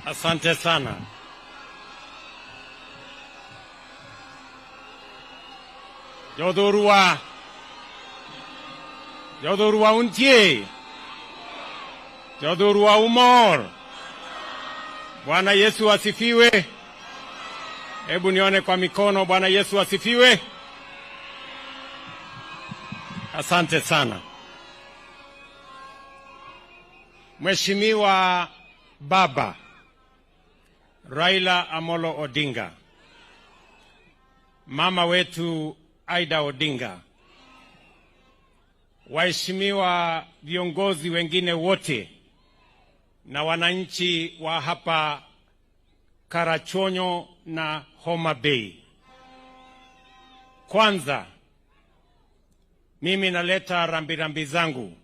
Asante sana. Jodorua untie. Jodorua umor. Bwana Yesu asifiwe. Hebu nione kwa mikono. Bwana Yesu asifiwe. Asante sana. Mheshimiwa Baba Raila Amolo Odinga, mama wetu Aida Odinga, waheshimiwa viongozi wengine wote na wananchi wa hapa Karachuonyo na Homa Bay. Kwanza mimi naleta rambirambi zangu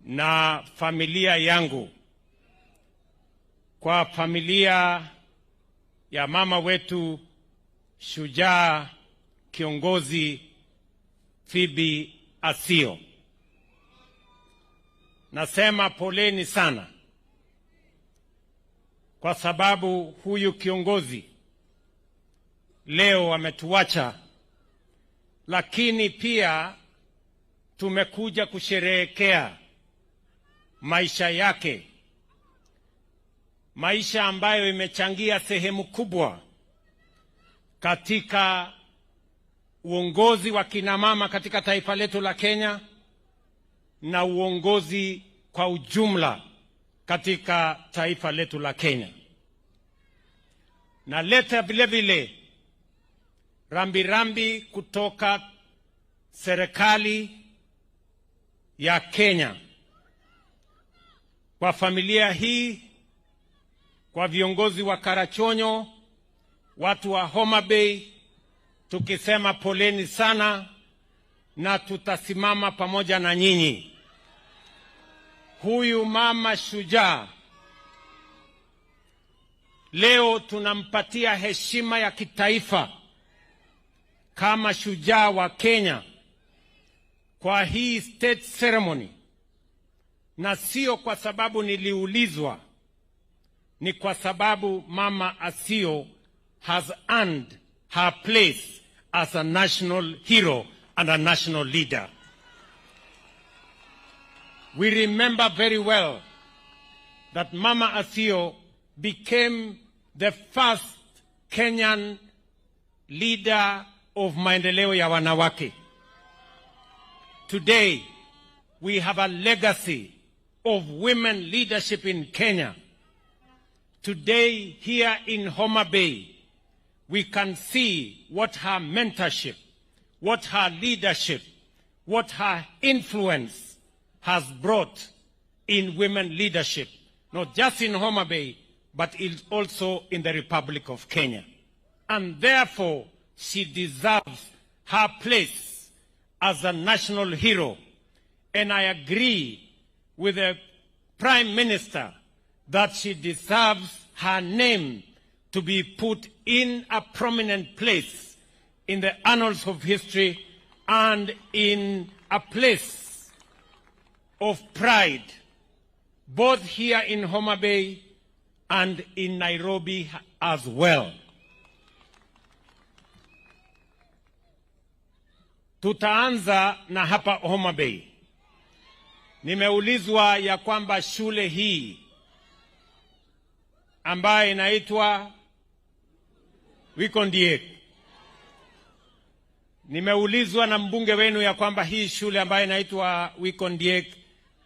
na familia yangu kwa familia ya mama wetu shujaa kiongozi Phoebe Asiyo. Nasema poleni sana kwa sababu huyu kiongozi leo ametuacha, lakini pia tumekuja kusherehekea maisha yake, maisha ambayo imechangia sehemu kubwa katika uongozi wa kina mama katika taifa letu la Kenya na uongozi kwa ujumla katika taifa letu la Kenya. Na leta vile vile rambirambi kutoka serikali ya Kenya kwa familia hii, kwa viongozi wa Karachuonyo, watu wa Homa Bay, tukisema poleni sana na tutasimama pamoja na nyinyi. Huyu mama shujaa leo tunampatia heshima ya kitaifa kama shujaa wa Kenya kwa hii state ceremony, na sio kwa sababu niliulizwa, ni kwa sababu mama Asiyo has earned her place as a national hero and a national leader. We remember very well that Mama Asiyo became the first Kenyan leader of maendeleo ya wanawake. Today, we have a legacy of women leadership in Kenya. Today, here in Homa Bay, we can see what her mentorship, what her leadership, what her influence has brought in women leadership, not just in Homa Bay, but also in the Republic of Kenya. And therefore, she deserves her place as a national hero. And I agree with the Prime Minister that she deserves her name to be put in a prominent place in the annals of history and in a place of pride, both here in Homa Bay and in Nairobi as well. Tutaanza na hapa Homa Bay. Nimeulizwa ya kwamba shule hii ambayo inaitwa Wikondiek, nimeulizwa na mbunge wenu ya kwamba hii shule ambayo inaitwa Wikondiek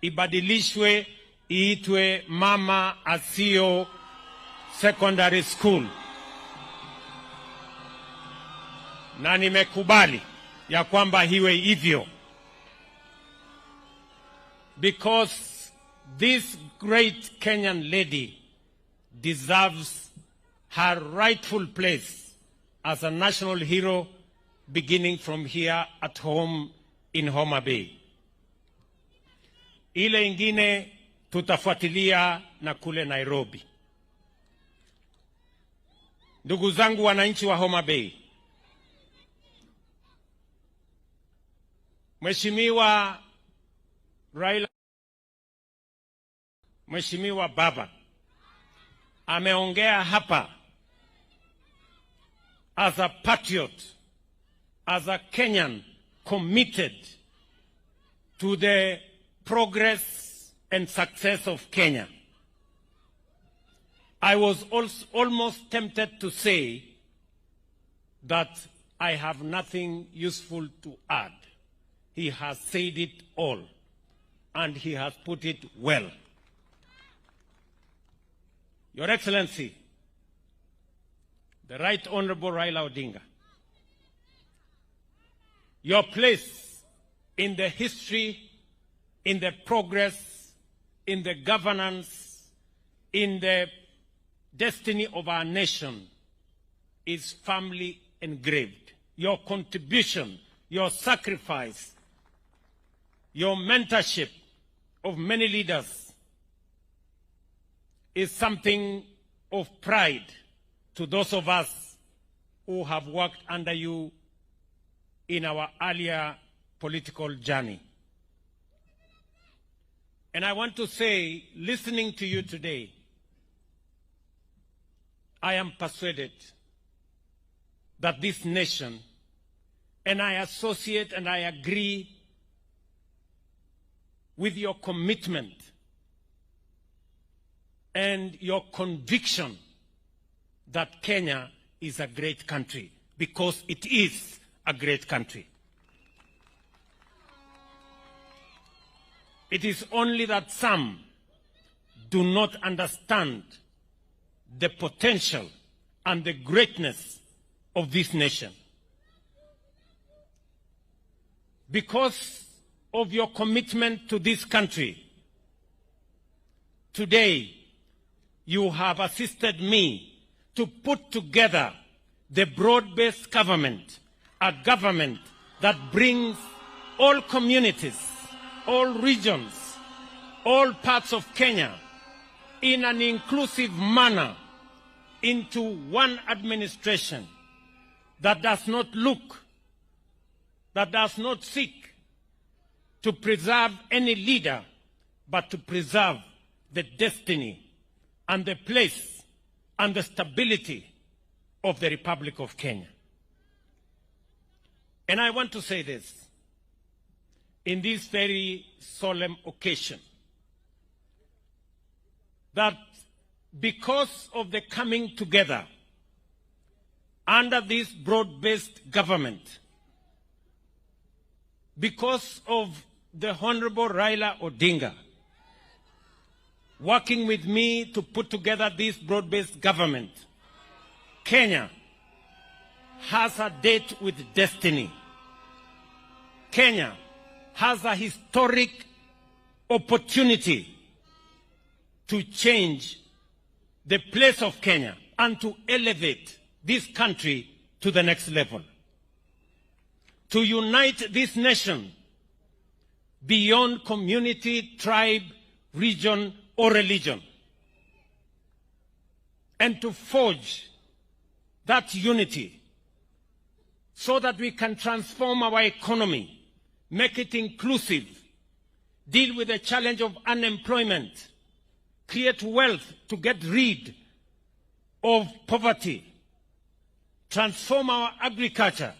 ibadilishwe iitwe Mama Asiyo Secondary School, na nimekubali ya kwamba hiwe hivyo, because this great Kenyan lady deserves her rightful place as a national hero, beginning from here at home in Homa Bay. Ile ingine tutafuatilia na kule Nairobi. Ndugu zangu wananchi wa Homa Bay, Mheshimiwa Raila, Mheshimiwa Baba ameongea hapa as a patriot, as a Kenyan committed to the progress and success of Kenya. I was also almost tempted to say that I have nothing useful to add. He has said it all, and he has put it well. Your Excellency, the Right Honorable Raila Odinga, your place in the history, in the progress, in the governance, in the destiny of our nation is firmly engraved. Your contribution, your sacrifice, your mentorship of many leaders is something of pride to those of us who have worked under you in our earlier political journey. And I want to say, listening to you today, I am persuaded that this nation, and I associate and I agree with your commitment and your conviction that Kenya is a great country, because it is a great country. It is only that some do not understand the potential and the greatness of this nation. Because of your commitment to this country, today you have assisted me to put together the broad-based government, a government that brings all communities, all regions, all parts of Kenya in an inclusive manner into one administration that does not look, that does not seek to preserve any leader, but to preserve the destiny and the place and the stability of the Republic of Kenya. And I want to say this in this very solemn occasion, that because of the coming together under this broad-based government, because of the Honorable Raila Odinga working with me to put together this broad-based government, Kenya has a date with destiny. Kenya has a historic opportunity to change the place of Kenya and to elevate this country to the next level. To unite this nation beyond community, tribe, region, or religion. And to forge that unity so that we can transform our economy, make it inclusive, deal with the challenge of unemployment, create wealth to get rid of poverty, transform our agriculture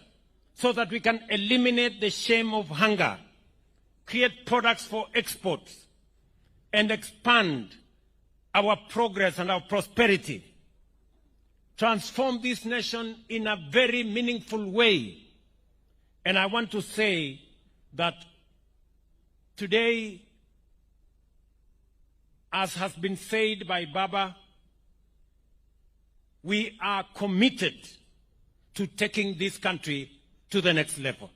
so that we can eliminate the shame of hunger, create products for exports, and expand our progress and our prosperity. Transform this nation in a very meaningful way. And I want to say that today, as has been said by Baba, we are committed to taking this country to the next level.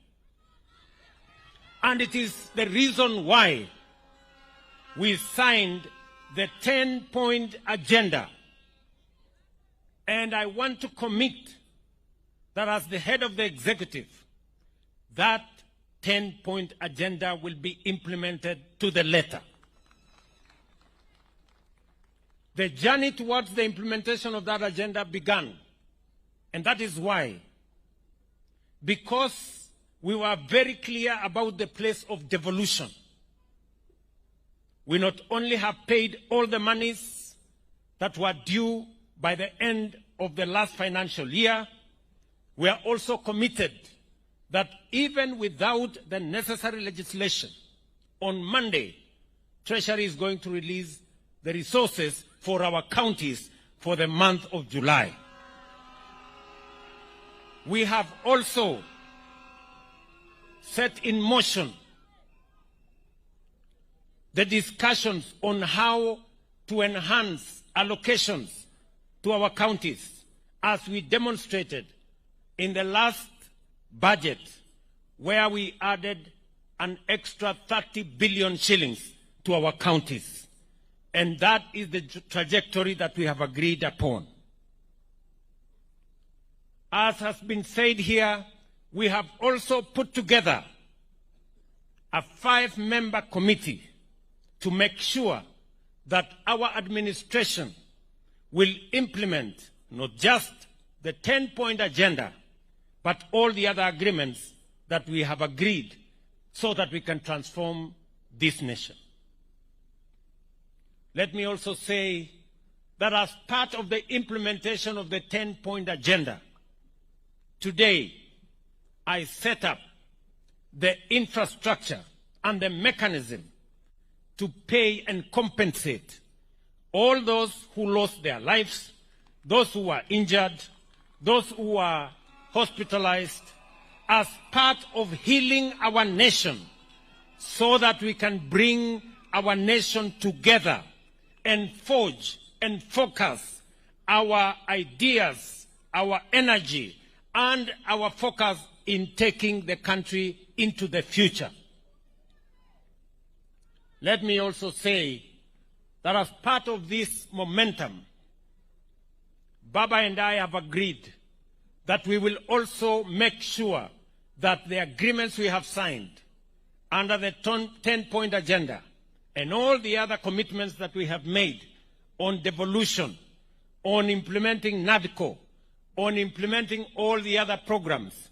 And it is the reason why we signed the 10-point agenda. And I want to commit that as the head of the executive, that 10-point agenda will be implemented to the letter. The journey towards the implementation of that agenda began. And that is why, because we were very clear about the place of devolution, we not only have paid all the monies that were due by the end of the last financial year. We are also committed that even without the necessary legislation, on Monday, Treasury is going to release the resources for our counties for the month of July. We have also set in motion the discussions on how to enhance allocations to our counties, as we demonstrated in the last budget, where we added an extra 30 billion shillings to our counties. And that is the trajectory that we have agreed upon. As has been said here, we have also put together a 5-member committee to make sure that our administration will implement not just the 10-point agenda, but all the other agreements that we have agreed so that we can transform this nation. Let me also say that as part of the implementation of the 10-point agenda, today I set up the infrastructure and the mechanism to pay and compensate all those who lost their lives, those who were injured, those who were hospitalized, as part of healing our nation, so that we can bring our nation together and forge and focus our ideas, our energy, and our focus in taking the country into the future. Let me also say that as part of this momentum, Baba and I have agreed that we will also make sure that the agreements we have signed under the 10-point agenda and all the other commitments that we have made on devolution, on implementing NADCO, on implementing all the other programs,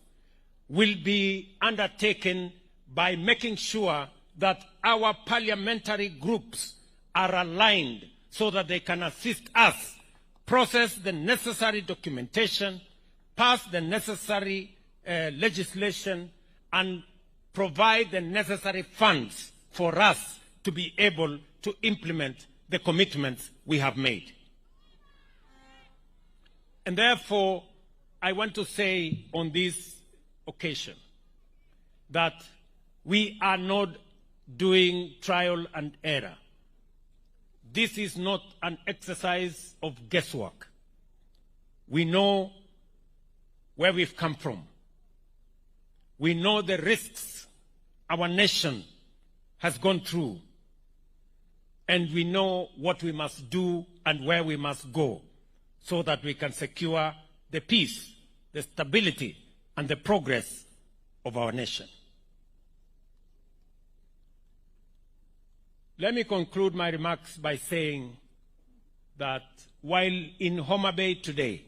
will be undertaken by making sure that our parliamentary groups are aligned so that they can assist us process the necessary documentation, pass the necessary legislation, and provide the necessary funds for us to be able to implement the commitments we have made. And therefore, I want to say on this occasion that we are not doing trial and error. This is not an exercise of guesswork. We know where we've come from. We know the risks our nation has gone through. And we know what we must do and where we must go so that we can secure the peace, the stability, and the progress of our nation. Let me conclude my remarks by saying that while in Homa Bay today,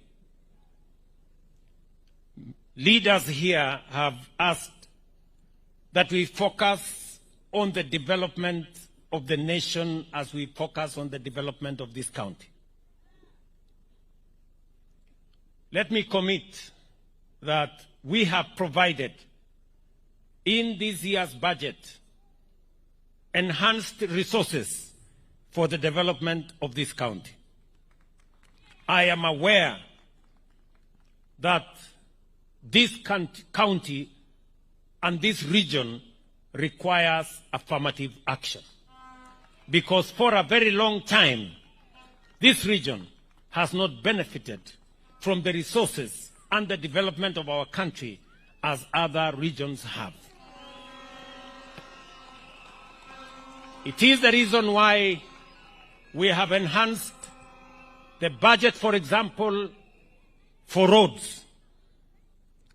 leaders here have asked that we focus on the development of the nation as we focus on the development of this county. Let me commit that we have provided in this year's budget enhanced resources for the development of this county. I am aware that this county and this region requires affirmative action, because for a very long time, this region has not benefited from the resources and the development of our country as other regions have. It is the reason why we have enhanced the budget, for example, for roads,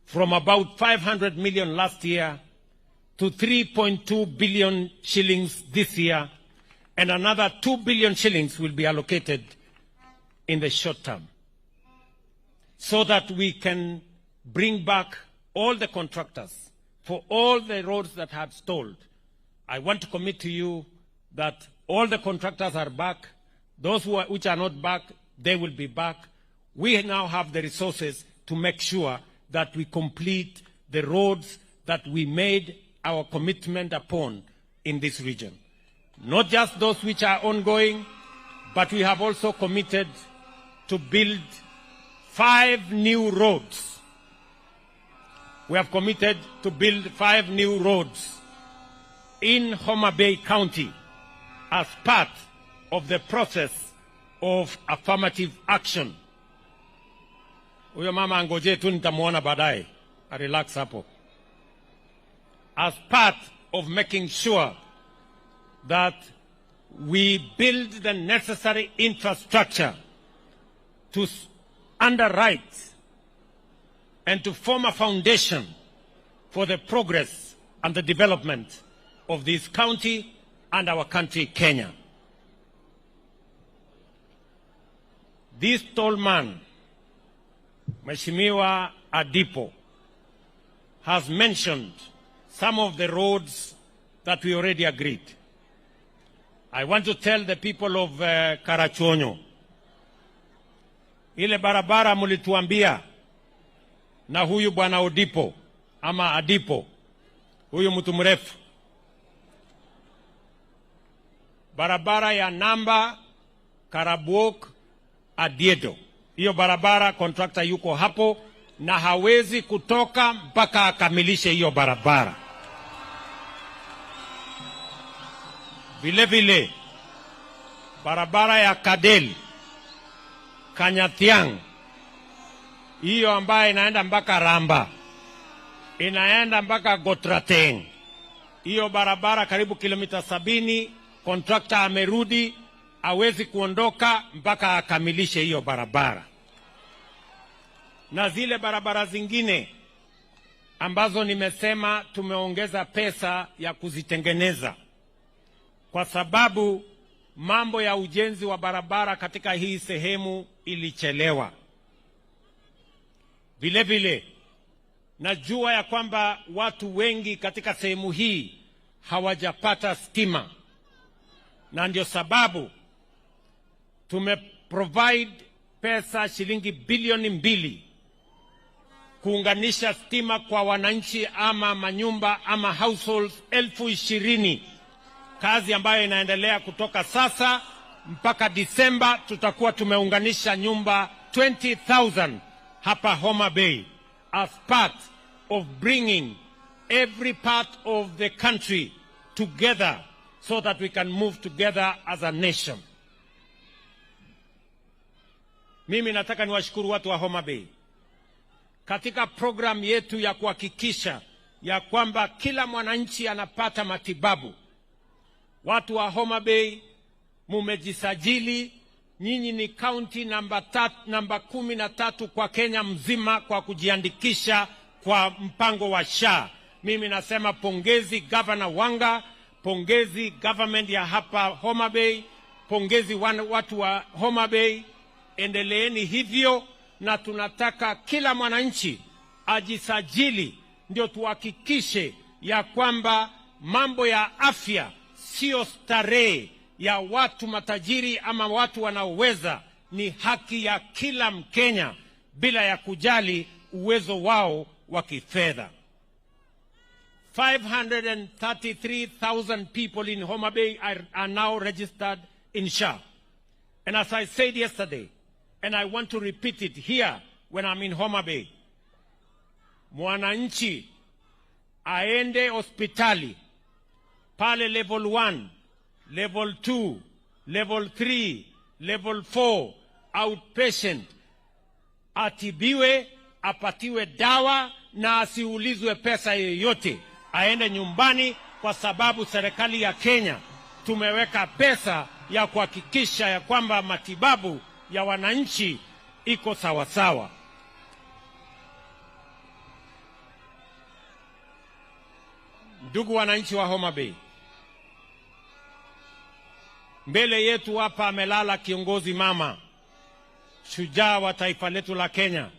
from about 500 million last year to 3.2 billion shillings this year, and another 2 billion shillings will be allocated in the short term, so that we can bring back all the contractors for all the roads that had stalled. I want to commit to you that all the contractors are back. Those which are not back, they will be back, we now have the resources to make sure that we complete the roads that we made our commitment upon in this region. Not just those which are ongoing, but we have also committed to build 5 new roads. We have committed to build 5 new roads in Homa Bay County as part of the process of affirmative action. Huyo mama angoje tu nitamuona baadaye. Relax hapo. As part of making sure that we build the necessary infrastructure to underwrite and to form a foundation for the progress and the development of this county and our country, Kenya. This tall man, Mheshimiwa Adipo, has mentioned some of the roads that we already agreed. I want to tell the people of Karachuonyo, ile barabara mulituambia na huyu bwana Odipo ama Adipo, huyu mtu mrefu, barabara ya Namba Karabuok Adiedo. Hiyo barabara contractor yuko hapo na hawezi kutoka mpaka akamilishe hiyo barabara. Vile vile barabara ya Kadel Kanyatiang, hiyo ambayo inaenda mpaka Ramba, inaenda mpaka Gotrateng. Hiyo barabara karibu kilomita 70, contractor amerudi, hawezi kuondoka mpaka akamilishe hiyo barabara. Na zile barabara zingine ambazo nimesema tumeongeza pesa ya kuzitengeneza, kwa sababu mambo ya ujenzi wa barabara katika hii sehemu ilichelewa. Vile vile najua ya kwamba watu wengi katika sehemu hii hawajapata stima, na ndio sababu tumeprovide pesa shilingi bilioni 2 kuunganisha stima kwa wananchi ama manyumba ama households 20,000. Kazi ambayo inaendelea kutoka sasa mpaka Disemba, tutakuwa tumeunganisha nyumba 20,000 hapa Homa Bay, as part of bringing every part of the country together so that we can move together as a nation. Mimi nataka niwashukuru watu wa Homa Bay katika program yetu ya kuhakikisha ya kwamba kila mwananchi anapata matibabu. Watu wa Homa Bay mumejisajili, nyinyi ni county namba 13 kwa Kenya mzima kwa kujiandikisha kwa mpango wa SHA. Mimi nasema pongezi Governor Wanga, pongezi government ya hapa Homa Bay, pongezi watu wa Homa Bay. Endeleeni hivyo, na tunataka kila mwananchi ajisajili, ndio tuhakikishe ya kwamba mambo ya afya sio starehe ya watu matajiri ama watu wanaoweza, ni haki ya kila Mkenya bila ya kujali uwezo wao wa kifedha. 533,000 people in Homa Bay are now registered in SHA. And as I said yesterday, and I want to repeat it here when I'm in Homa Bay, mwananchi aende hospitali pale level 1, level 2, level 3, level 4, outpatient, atibiwe, apatiwe dawa na asiulizwe pesa yoyote, aende nyumbani, kwa sababu serikali ya Kenya tumeweka pesa ya kuhakikisha ya kwamba matibabu ya wananchi iko sawa sawa. Ndugu wananchi wa Homa Bay, mbele yetu hapa amelala kiongozi mama, shujaa wa taifa letu la Kenya.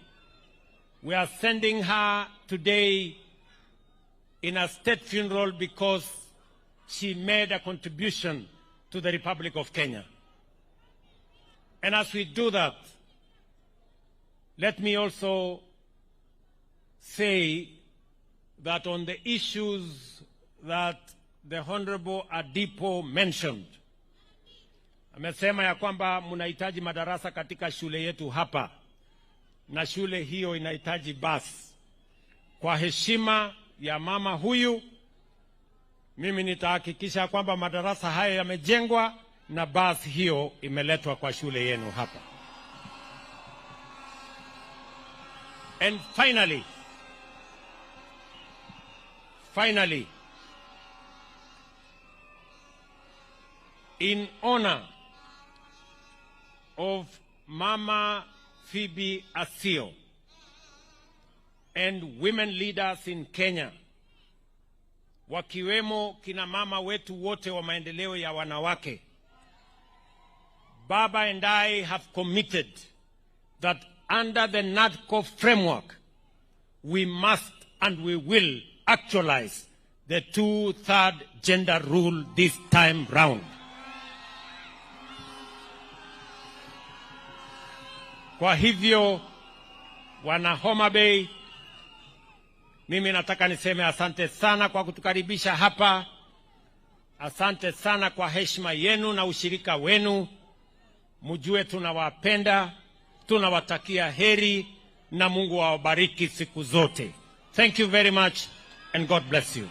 We are sending her today in a state funeral because she made a contribution to the Republic of Kenya. And as we do that, Let me also say that on the issues that the Honorable Adipo mentioned, amesema ya kwamba mnahitaji madarasa katika shule yetu hapa, na shule hiyo inahitaji basi. Kwa heshima ya mama huyu, mimi nitahakikisha kwamba madarasa haya yamejengwa na basi hiyo imeletwa kwa shule yenu hapa. And finally, in honor of Mama Phoebe Asiyo and women leaders in Kenya, wakiwemo kina mama wetu wote wa maendeleo ya wanawake, Baba and I have committed that under the NADCO framework, we must and we will actualize the 2/3 gender rule this time round. Kwa hivyo, wana Homa Bay, mimi nataka niseme asante sana kwa kutukaribisha hapa. Asante sana kwa heshima yenu na ushirika wenu. Mjue tunawapenda, tunawatakia heri na Mungu awabariki siku zote. Thank you very much and God bless you.